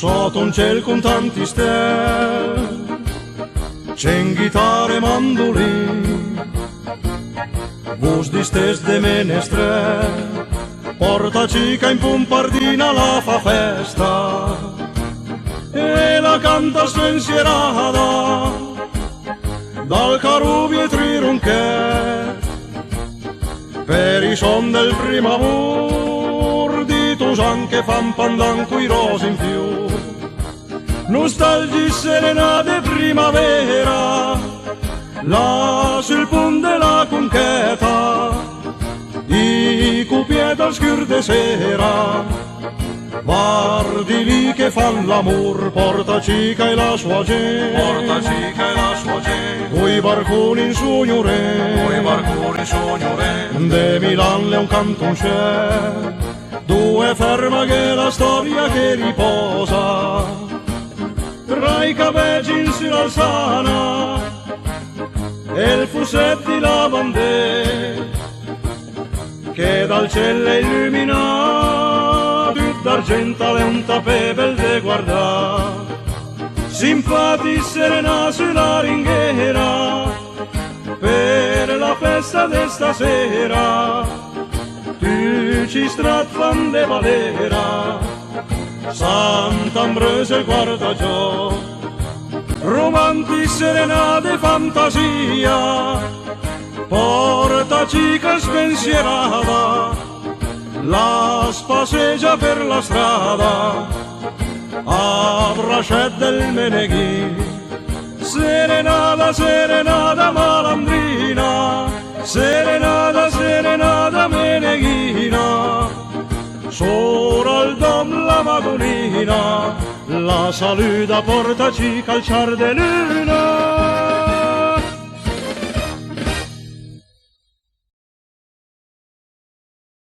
sotto un cielo con tanti stelle, c'è in chitarra e mandolini, voce di stes de menestre, porta cica in pompardina la fa festa, e la canta spensierata, dal carubie trironche, per i son del primo amor, di tusan che fan pandan coi rosi in più, nostalgi serenate primavera, là sul ponte della concheta, i cupieta scur de sera, guardi lì che fan l'amor, porta cica e la sua gente, porta cica e la sua gente, coi barconi in sogno re, coi barconi sogno re, de Milan le un cantoncè, due ferma che la storia che riposa, tra i capeggi in sull'alzana, e il fusetto di lavandè, che dal cielo illumina, più d'argento è un tapè bel de guardare, simpati serena sulla ringhiera, per la festa di stasera, tu ci stratfan de valera, Sant'Ambrosio il guardagiò, romanti serenate fantasia, porta cica spensierata, la spaseggia per la strada, a braccia del Meneghi, serenata, serenata malandrina, serenata, serenata meneghina, sopra il dom la Madonnina, la saluta porta cica al ciar de luna.